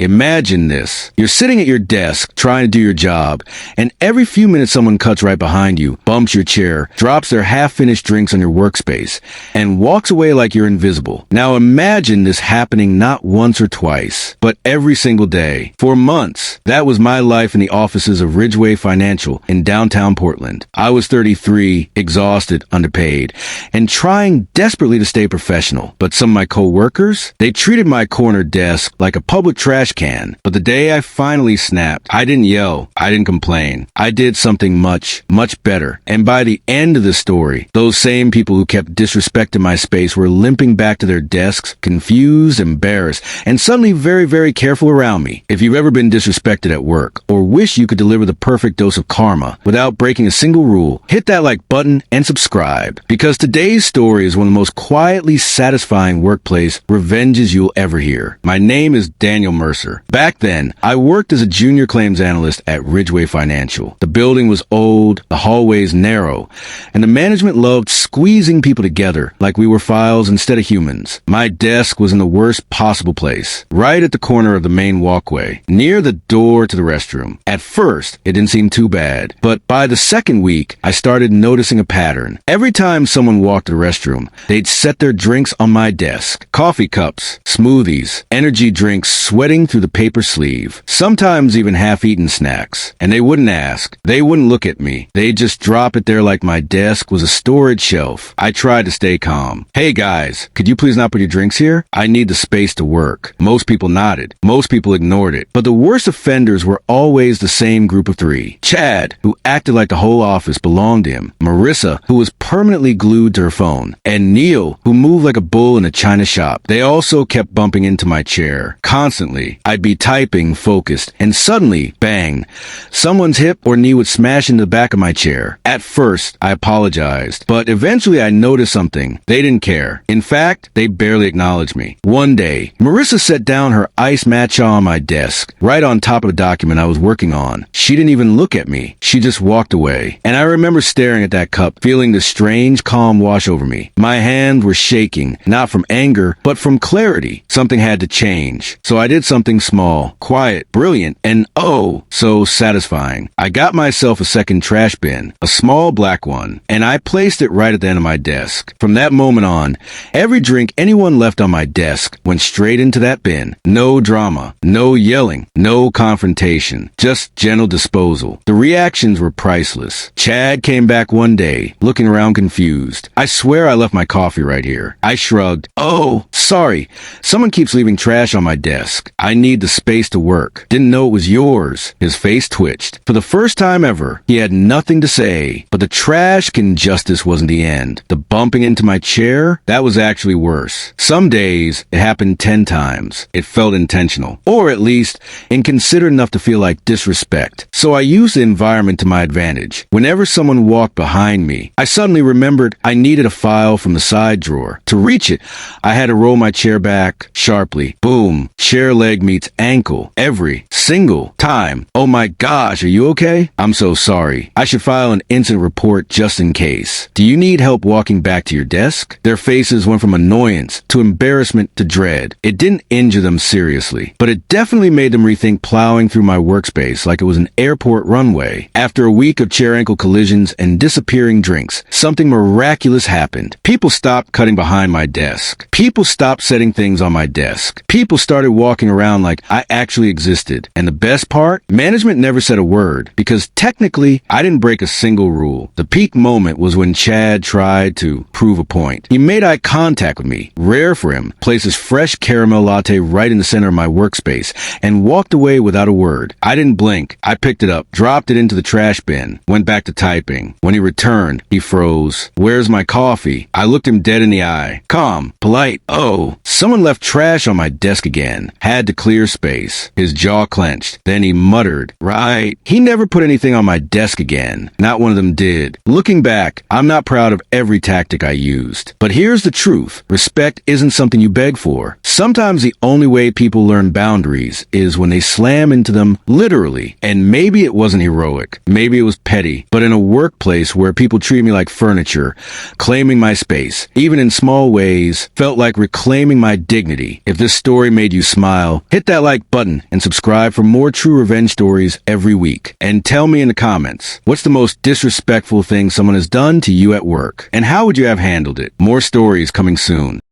Imagine this. You're sitting at your desk, trying to do your job, and every few minutes someone cuts right behind you, bumps your chair, drops their half-finished drinks on your workspace, and walks away like you're invisible. Now imagine this happening not once or twice, but every single day. For months, that was my life in the offices of Ridgeway Financial in downtown Portland. I was 33, exhausted, underpaid, and trying desperately to stay professional. But some of my coworkers, they treated my corner desk like a public trash can. But the day I finally snapped, I didn't yell, I didn't complain. I did something much, much better. And by the end of the story, those same people who kept disrespecting my space were limping back to their desks, confused, embarrassed, and suddenly very, very careful around me. If you've ever been disrespected at work, or wish you could deliver the perfect dose of karma without breaking a single rule, hit that like button and subscribe. Because today's story is one of the most quietly satisfying workplace revenges you'll ever hear. My name is Daniel Mercer. Back then, I worked as a junior claims analyst at Ridgeway Financial. The building was old, the hallways narrow, and the management loved squeezing people together like we were files instead of humans. My desk was in the worst possible place, right at the corner of the main walkway, near the door to the restroom. At first, it didn't seem too bad, but by the second week, I started noticing a pattern. Every time someone walked to the restroom, they'd set their drinks on my desk. Coffee cups, smoothies, energy drinks sweating through the paper sleeve, sometimes even half-eaten snacks. And they wouldn't ask. They wouldn't look at me. They'd just drop it there like my desk was a storage shelf. I tried to stay calm. Hey guys, could you please not put your drinks here? I need the space to work. Most people nodded. Most people ignored it. But the worst offenders were always the same group of three. Chad, who acted like the whole office belonged to him. Marissa, who was permanently glued to her phone. And Neil, who moved like a bull in a china shop. They also kept bumping into my chair. Constantly. I'd be typing, focused, and suddenly, bang, someone's hip or knee would smash into the back of my chair. At first, I apologized, but eventually I noticed something. They didn't care. In fact, they barely acknowledged me. One day, Marissa set down her ice matcha on my desk, right on top of a document I was working on. She didn't even look at me. She just walked away. And I remember staring at that cup, feeling the strange calm wash over me. My hands were shaking, not from anger, but from clarity. Something had to change. So I did something small, quiet, brilliant, and oh, so satisfying. I got myself a second trash bin, a small black one, and I placed it right at the end of my desk. From that moment on, every drink anyone left on my desk went straight into that bin. No drama, no yelling, no confrontation, just gentle disposal. The reactions were priceless. Chad came back one day, looking around confused. I swear I left my coffee right here. I shrugged. Oh, sorry. Someone keeps leaving trash on my desk. I need the space to work. Didn't know it was yours. His face twitched. For the first time ever, he had nothing to say. But the trash can justice wasn't the end. The bumping into my chair, that was actually worse. Some days, it happened 10 times. It felt intentional. Or at least, inconsiderate enough to feel like disrespect. So I used the environment to my advantage. Whenever someone walked behind me, I suddenly remembered I needed a file from the side drawer. To reach it, I had to roll my chair back sharply. Boom. Chair leg meets ankle. Every single time. Oh my gosh, are you okay? I'm so sorry. I should file an incident report just in case. Do you need help walking back to your desk? Their faces went from annoyance to embarrassment to dread. It didn't injure them seriously, but it definitely made them rethink plowing through my workspace like it was an airport runway. After a week of chair ankle collisions and disappearing drinks, something miraculous happened. People stopped cutting behind my desk. People stopped setting things on my desk. People started walking around like I actually existed. And the best part? Management never said a word, because technically, I didn't break a single rule. The peak moment was when Chad tried to prove a point. He made eye contact with me, rare for him, placed his fresh caramel latte right in the center of my workspace, and walked away without a word. I didn't blink. I picked it up, dropped it into the trash bin, went back to typing. When he returned, he froze. Where's my coffee? I looked him dead in the eye. Calm, polite. Oh, someone left trash on my desk again. Had to clear space. His jaw clenched. Then he muttered, right. He never put anything on my desk again. Not one of them did. Looking back, I'm not proud of every tactic I used. But here's the truth. Respect isn't something you beg for. Sometimes the only way people learn boundaries is when they slam into them literally. And maybe it wasn't heroic. Maybe it was petty. But in a workplace where people treat me like furniture, claiming my space, even in small ways, felt like reclaiming my dignity. If this story made you smile, Hit that like button and subscribe for more true revenge stories every week. And tell me in the comments, what's the most disrespectful thing someone has done to you at work? And how would you have handled it? More stories coming soon.